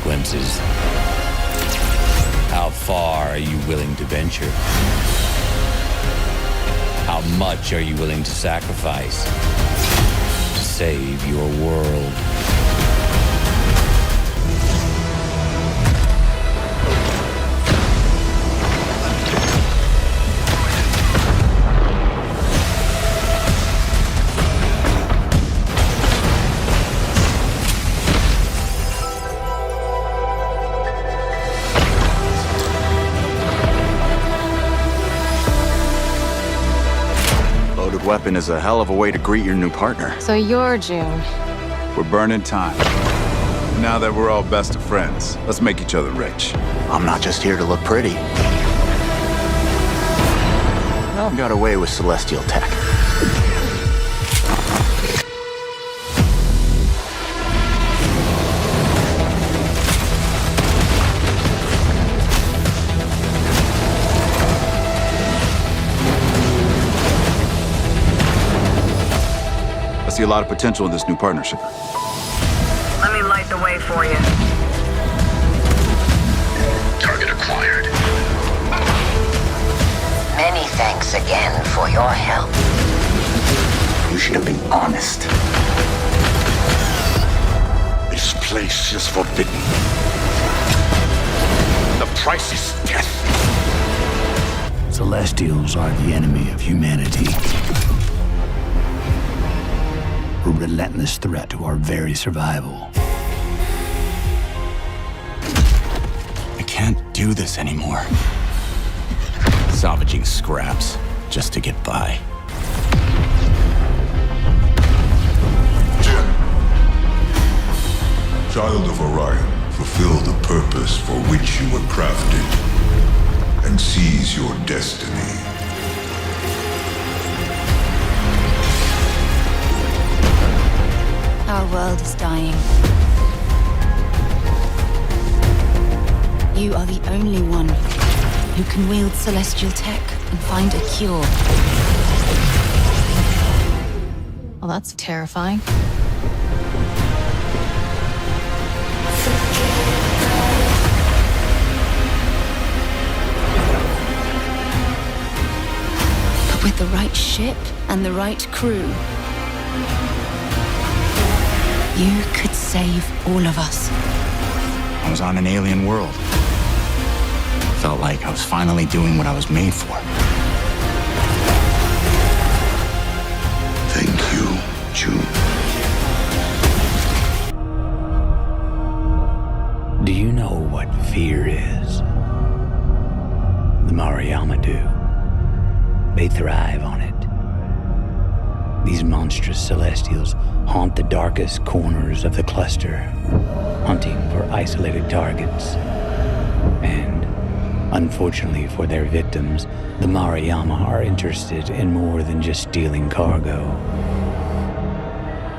consequences. How far are you willing to venture? How much are you willing to sacrifice to save your world? Weapon is a hell of a way to greet your new partner. So you're June. We're burning time. Now that we're all best of friends, let's make each other rich. I'm not just here to look pretty. I got away with celestial tech. I see a lot of potential in this new partnership. Let me light the way for you. Target acquired. Many thanks again for your help. You should have been honest. This place is forbidden. The price is death. Celestials are the enemy of humanity. A relentless threat to our very survival. I can't do this anymore. Salvaging scraps just to get by. Jim, child of Orion, fulfill the purpose for which you were crafted and seize your destiny. Our world is dying. You are the only one who can wield celestial tech and find a cure. Well, that's terrifying. But with the right ship and the right crew, you could save all of us. I was on an alien world. Felt like I was finally doing what I was made for. Thank you, June. Do you know what fear is? The Maryama do. They thrive on it. These monstrous celestials haunt the darkest corners of the cluster, hunting for isolated targets. And, unfortunately for their victims, the Maryama are interested in more than just stealing cargo.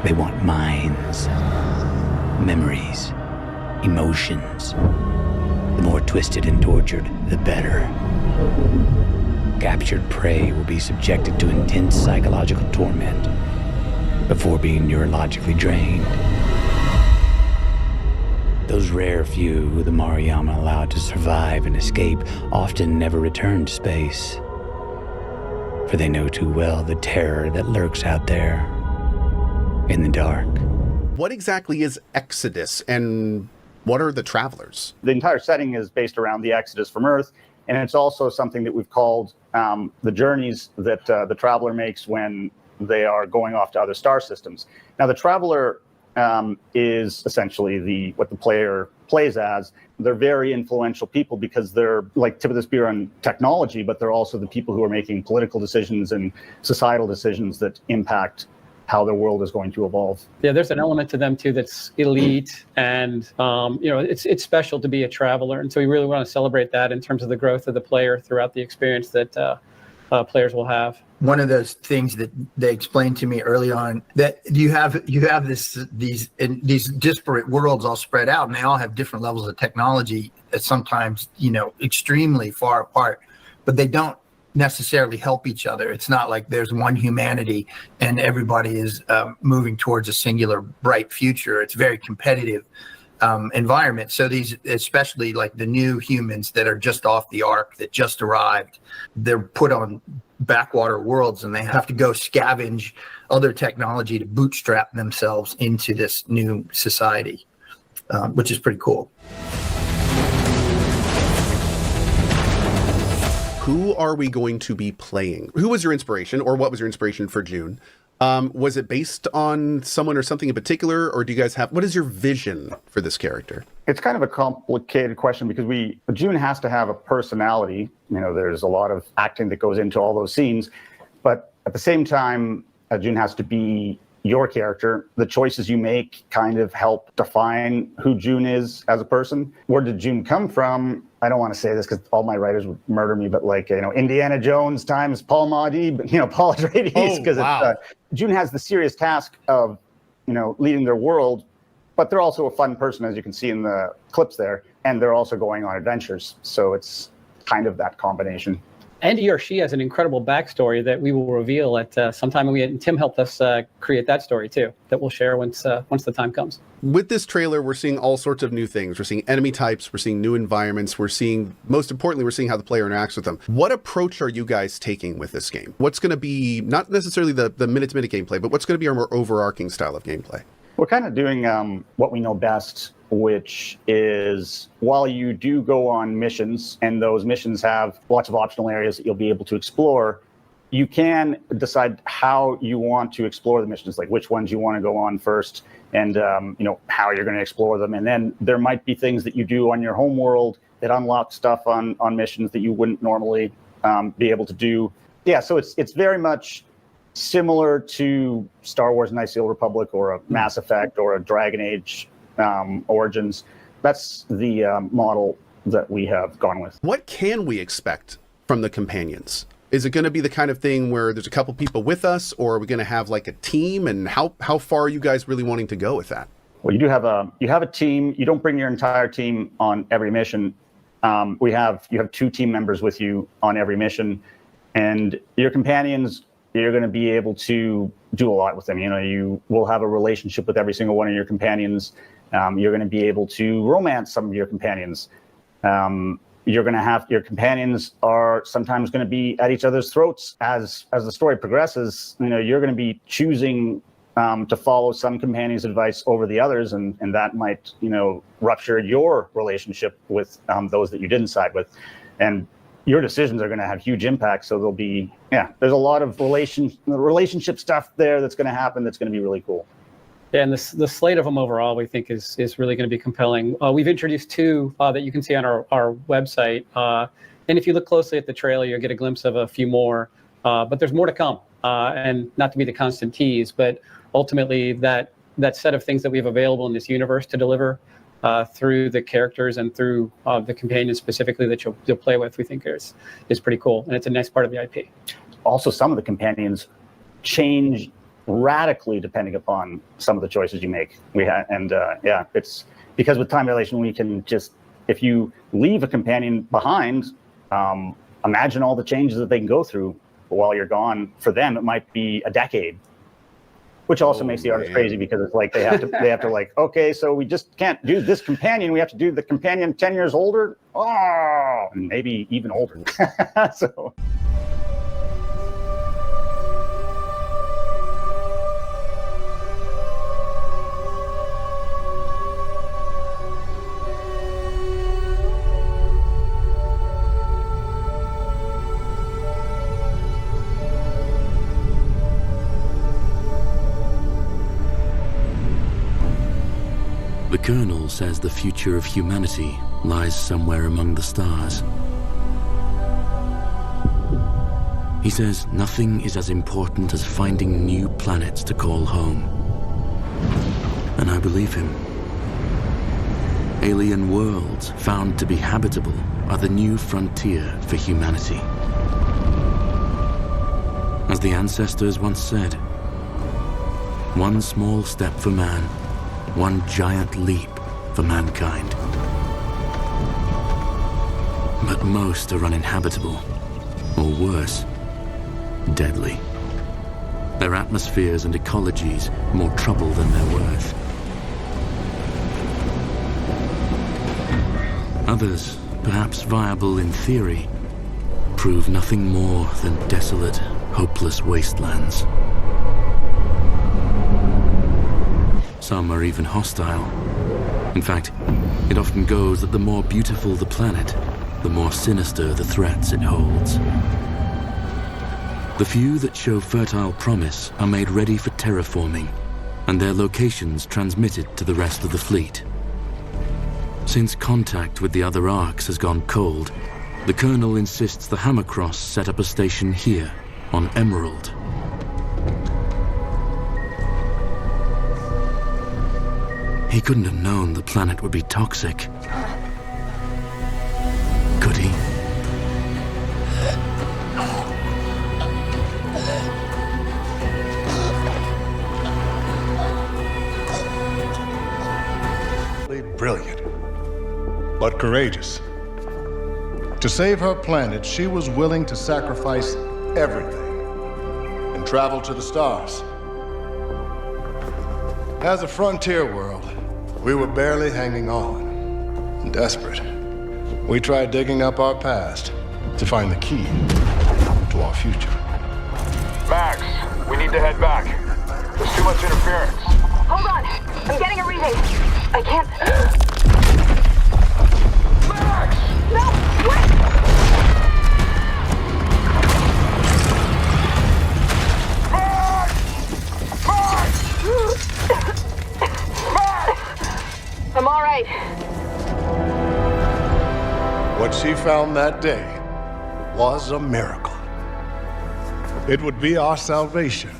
They want minds, memories, emotions. The more twisted and tortured, the better. Captured prey will be subjected to intense psychological torment before being neurologically drained. Those rare few who the Maryama allowed to survive and escape often never return to space, for they know too well the terror that lurks out there in the dark. What exactly is Exodus, and what are the Travelers? The entire setting is based around the Exodus from Earth, and it's also something that we've called the journeys that the Traveler makes when they are going off to other star systems. Now, the Traveler is essentially what the player plays as. They're very influential people because they're like tip of the spear on technology, but they're also the people who are making political decisions and societal decisions that impact how the world is going to evolve. Yeah, there's an element to them too that's elite, and it's special to be a Traveler, and so we really want to celebrate that in terms of the growth of the player throughout the experience that players will have. One of those things that they explained to me early on, that you have these disparate worlds all spread out, and they all have different levels of technology that sometimes extremely far apart, but they don't necessarily help each other. It's not like there's one humanity and everybody is moving towards a singular bright future. It's very competitive. environment. So these, especially like the new humans that are just off the ark, that just arrived, they're put on backwater worlds and they have to go scavenge other technology to bootstrap themselves into this new society, which is pretty cool. Who are we going to be playing? Who was your inspiration, or what was your inspiration for June? Was it based on someone or something in particular, or do you guys have, what is your vision for this character? It's kind of a complicated question because June has to have a personality. You know, there's a lot of acting that goes into all those scenes, but at the same time, June has to be your character. The choices you make kind of help define who June is as a person. Where did June come from? I don't want to say this because all my writers would murder me, but like, you know, Indiana Jones times Paul Mahdi, you know, Paul Atreides, because June has the serious task of, you know, leading their world, but they're also a fun person, as you can see in the clips there, and they're also going on adventures. So it's kind of that combination. And he or she has an incredible backstory that we will reveal at some time. And Tim helped us create that story too, that we'll share once the time comes. With this trailer, we're seeing all sorts of new things. We're seeing enemy types, we're seeing new environments, we're seeing, most importantly, we're seeing how the player interacts with them. What approach are you guys taking with this game? What's going to be, not necessarily the minute-to-minute gameplay, but what's going to be our more overarching style of gameplay? We're kind of doing what we know best, which is while you do go on missions, and those missions have lots of optional areas that you'll be able to explore, you can decide how you want to explore the missions, like which ones you want to go on first, and you know, how you're going to explore them. And then there might be things that you do on your home world that unlock stuff on missions that you wouldn't normally be able to do. Yeah, so it's very much similar to Star Wars Knights of the Old Republic or a Mass Effect or a Dragon Age Origins. That's the model that we have gone with. What can we expect from the companions? Is it going to be the kind of thing where there's a couple people with us, or are we going to have like a team? And how far are you guys really wanting to go with that? Well, you have a team. You don't bring your entire team on every mission. You have 2 team members with you on every mission, and your companions, you're going to be able to do a lot with them. You know, you will have a relationship with every single one of your companions. You're going to be able to romance some of your companions. You're going to have, your companions are sometimes going to be at each other's throats as the story progresses. You know, you're going to be choosing to follow some companions' advice over the others, and that might, you know, rupture your relationship with those that you didn't side with. And your decisions are going to have huge impact. So there'll be, there's a lot of relationship stuff there that's going to happen that's going to be really cool. Yeah, and the slate of them overall, we think is really going to be compelling. We've introduced 2 that you can see on our website. And if you look closely at the trailer, you'll get a glimpse of a few more. But there's more to come. And not to be the constant tease, but ultimately that set of things that we have available in this universe to deliver through the characters and through the companions specifically that you'll play with, we think is pretty cool. And it's a nice part of the IP. Also, some of the companions change radically depending upon some of the choices you make. It's because with time dilation, we can just, if you leave a companion behind, imagine all the changes that they can go through while you're gone. For them, it might be a decade, which also makes the artist crazy, because it's like they have to like, okay, so we just can't do this companion. We have to do the companion 10 years older. Oh, and maybe even older. So. The Colonel says the future of humanity lies somewhere among the stars. He says nothing is as important as finding new planets to call home. And I believe him. Alien worlds found to be habitable are the new frontier for humanity. As the ancestors once said, one small step for man, one giant leap for mankind. But most are uninhabitable, or worse, deadly. Their atmospheres and ecologies more trouble than they're worth. others, perhaps viable in theory, prove nothing more than desolate, hopeless wastelands. Some are even hostile. In fact, it often goes that the more beautiful the planet, the more sinister the threats it holds. The few that show fertile promise are made ready for terraforming, and their locations transmitted to the rest of the fleet. Since contact with the other arcs has gone cold, the Colonel insists the Hammercross set up a station here, on Emerald. He couldn't have known the planet would be toxic. Could he? Brilliant, but courageous. To save her planet, she was willing to sacrifice everything and travel to the stars. As a frontier world, we were barely hanging on. Desperate, we tried digging up our past to find the key to our future. Max, we need to head back. There's too much interference. Hold on. I'm getting a reading. I can't... Max! No! Wait! I'm all right. What she found that day was a miracle. It would be our salvation.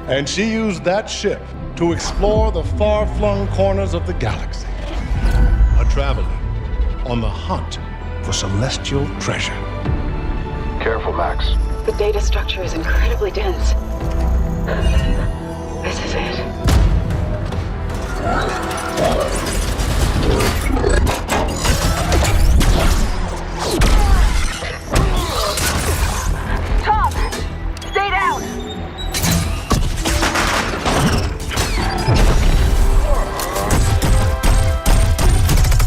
And she used that ship to explore the far-flung corners of the galaxy. A traveler on the hunt for celestial treasure. Careful, Max. The data structure is incredibly dense. This is it. Tom! Stay down!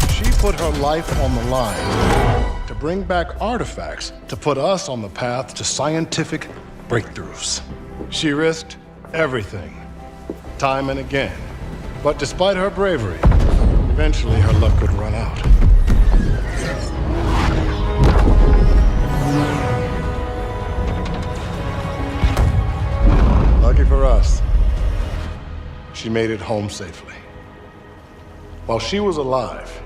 She put her life on the line to bring back artifacts to put us on the path to scientific breakthroughs. She risked everything, time and again. But despite her bravery, eventually her luck would run out. Lucky for us, she made it home safely. While she was alive,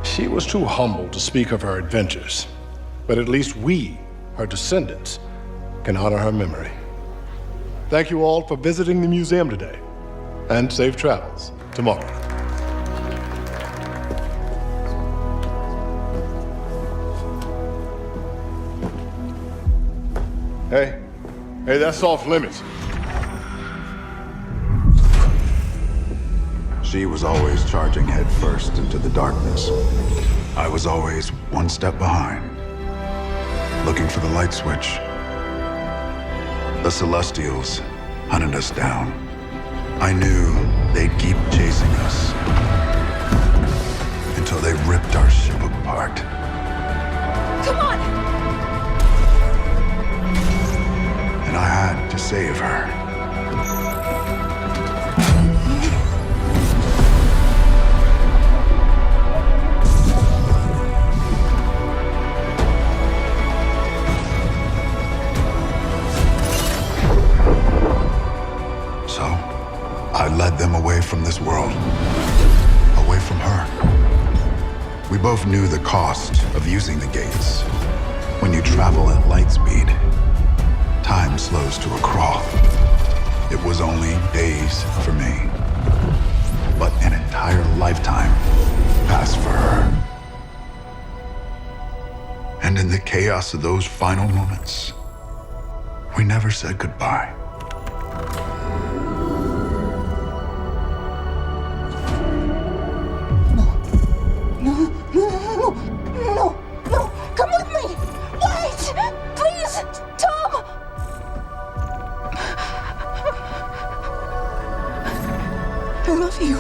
she was too humble to speak of her adventures. But at least we, her descendants, can honor her memory. Thank you all for visiting the museum today, and safe travels tomorrow. Hey, that's off limits. She was always charging headfirst into the darkness. I was always one step behind, looking for the light switch. The Celestials hunted us down. I knew they'd keep chasing us until they ripped our ship apart. Come on! And I had to save her. So, I led them away from this world, away from her. We both knew the cost of using the gates. When you travel at light speed, time slows to a crawl. It was only days for me, but an entire lifetime passed for her. And in the chaos of those final moments, we never said goodbye. No! Come with me! Wait! Please! Tom! I love you.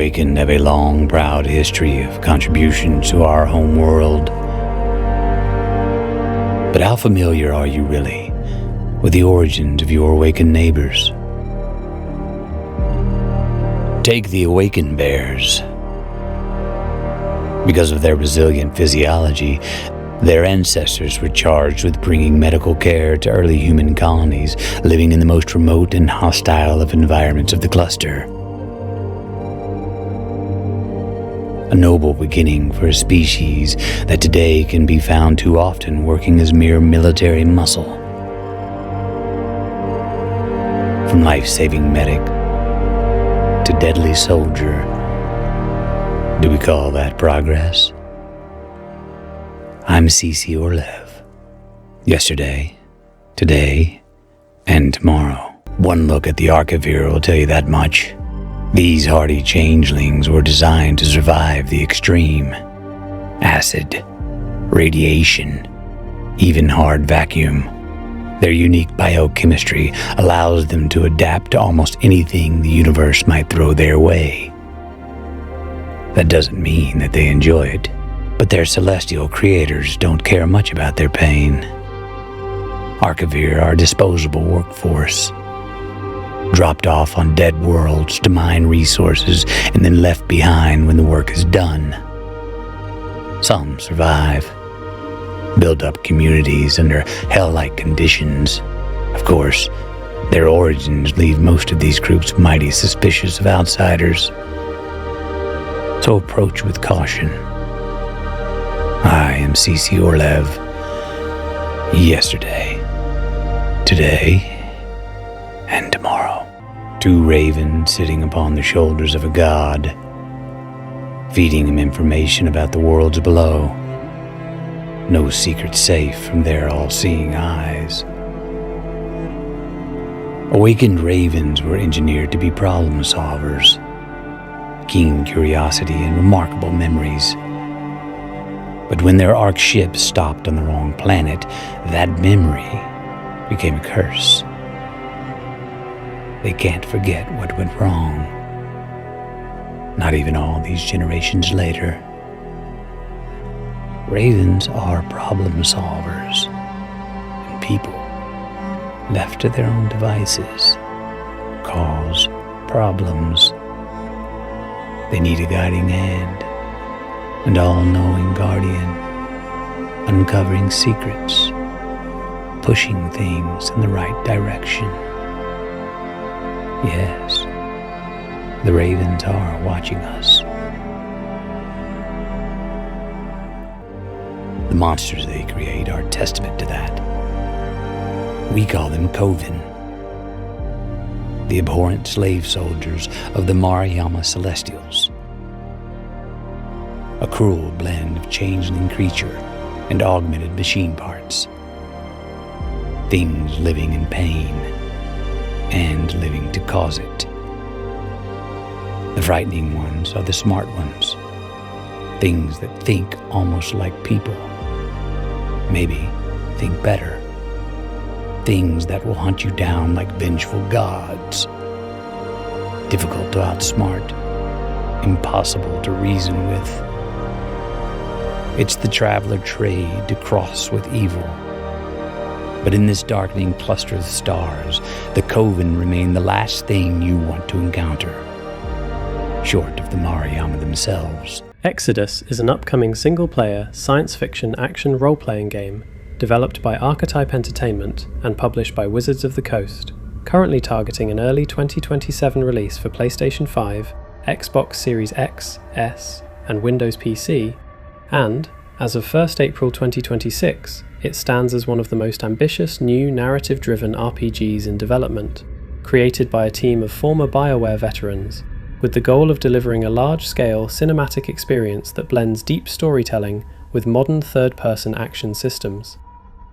Awakened have a long, proud history of contribution to our home world. But how familiar are you really with the origins of your awakened neighbors? Take the awakened bears. Because of their resilient physiology, their ancestors were charged with bringing medical care to early human colonies living in the most remote and hostile of environments of the cluster. A noble beginning for a species that today can be found too often working as mere military muscle. From life-saving medic to deadly soldier, do we call that progress? I'm CC Orlev. Yesterday, today, and tomorrow. One look at the Archivir will tell you that much. These hardy changelings were designed to survive the extreme. Acid, radiation, even hard vacuum. Their unique biochemistry allows them to adapt to almost anything the universe might throw their way. That doesn't mean that they enjoy it, but their celestial creators don't care much about their pain. Archivir are a disposable workforce, dropped off on dead worlds to mine resources and then left behind when the work is done. Some survive, build up communities under hell-like conditions. Of course, their origins leave most of these groups mighty suspicious of outsiders. So approach with caution. I am CC Orlev. Yesterday, today, and tomorrow. Two ravens sitting upon the shoulders of a god, feeding him information about the worlds below. No secret safe from their all-seeing eyes. Awakened ravens were engineered to be problem solvers, keen curiosity and remarkable memories. But when their Ark ship stopped on the wrong planet, that memory became a curse. They can't forget what went wrong. Not even all these generations later. Ravens are problem solvers, and people, left to their own devices, cause problems. They need a guiding hand, an all-knowing guardian, uncovering secrets, pushing things in the right direction. Yes, the ravens are watching us. The monsters they create are testament to that. We call them Coven, the abhorrent slave soldiers of the Maryama Celestials. A cruel blend of changeling creature and augmented machine parts. Things living in pain and living to cause it. The frightening ones are the smart ones. Things that think almost like people. Maybe think better. Things that will hunt you down like vengeful gods. Difficult to outsmart. Impossible to reason with. It's the traveler trade to cross with evil. But in this darkening cluster of stars, the Coven remain the last thing you want to encounter. Short of the Maryama themselves. Exodus is an upcoming single-player, science-fiction action role-playing game developed by Archetype Entertainment and published by Wizards of the Coast, currently targeting an early 2027 release for PlayStation 5, Xbox Series X, S, and Windows PC, and, as of 1st April 2026, it stands as one of the most ambitious new narrative-driven RPGs in development, created by a team of former BioWare veterans, with the goal of delivering a large-scale cinematic experience that blends deep storytelling with modern third-person action systems.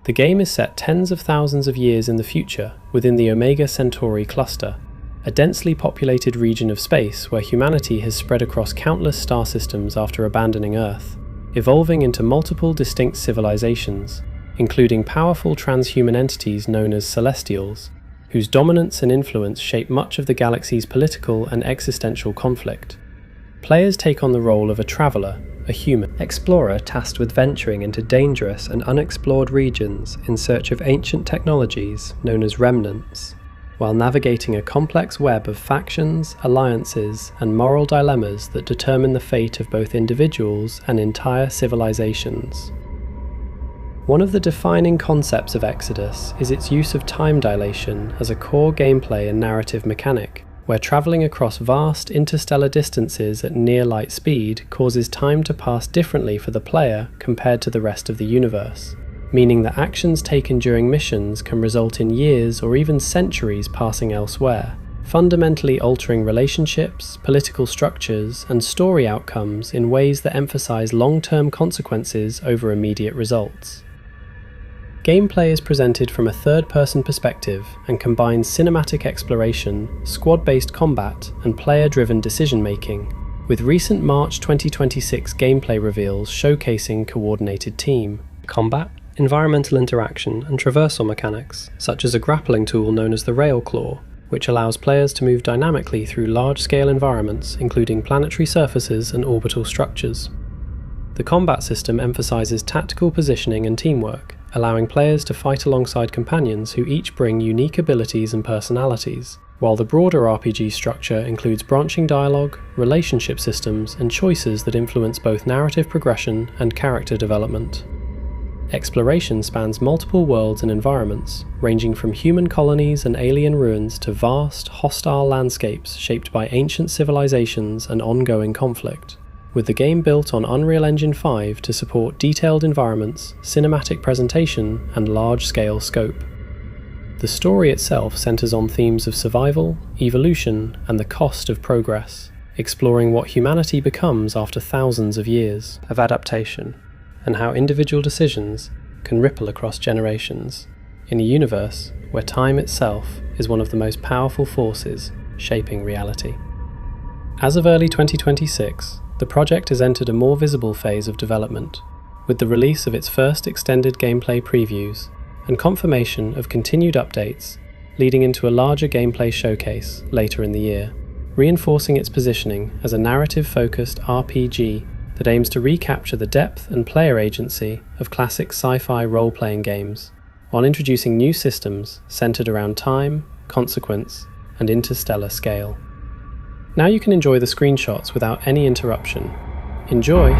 The game is set tens of thousands of years in the future within the Omega Centauri cluster, a densely populated region of space where humanity has spread across countless star systems after abandoning Earth, evolving into multiple distinct civilizations, including powerful transhuman entities known as Celestials, whose dominance and influence shape much of the galaxy's political and existential conflict. Players take on the role of a traveller, a human explorer tasked with venturing into dangerous and unexplored regions in search of ancient technologies known as remnants, while navigating a complex web of factions, alliances, and moral dilemmas that determine the fate of both individuals and entire civilizations. One of the defining concepts of Exodus is its use of time dilation as a core gameplay and narrative mechanic, where travelling across vast interstellar distances at near light speed causes time to pass differently for the player compared to the rest of the universe, meaning that actions taken during missions can result in years or even centuries passing elsewhere, fundamentally altering relationships, political structures, and story outcomes in ways that emphasise long-term consequences over immediate results. Gameplay is presented from a third-person perspective and combines cinematic exploration, squad-based combat, and player-driven decision-making, with recent March 2026 gameplay reveals showcasing coordinated team combat, environmental interaction, and traversal mechanics, such as a grappling tool known as the Rail Claw, which allows players to move dynamically through large-scale environments, including planetary surfaces and orbital structures. The combat system emphasises tactical positioning and teamwork, allowing players to fight alongside companions who each bring unique abilities and personalities, while the broader RPG structure includes branching dialogue, relationship systems, and choices that influence both narrative progression and character development. Exploration spans multiple worlds and environments, ranging from human colonies and alien ruins to vast, hostile landscapes shaped by ancient civilizations and ongoing conflict, with the game built on Unreal Engine 5 to support detailed environments, cinematic presentation, and large-scale scope. The story itself centers on themes of survival, evolution, and the cost of progress, exploring what humanity becomes after thousands of years of adaptation, and how individual decisions can ripple across generations, in a universe where time itself is one of the most powerful forces shaping reality. As of early 2026, the project has entered a more visible phase of development, with the release of its first extended gameplay previews and confirmation of continued updates, leading into a larger gameplay showcase later in the year, reinforcing its positioning as a narrative-focused RPG that aims to recapture the depth and player agency of classic sci-fi role-playing games, while introducing new systems centered around time, consequence, and interstellar scale. Now you can enjoy the screenshots without any interruption. Enjoy!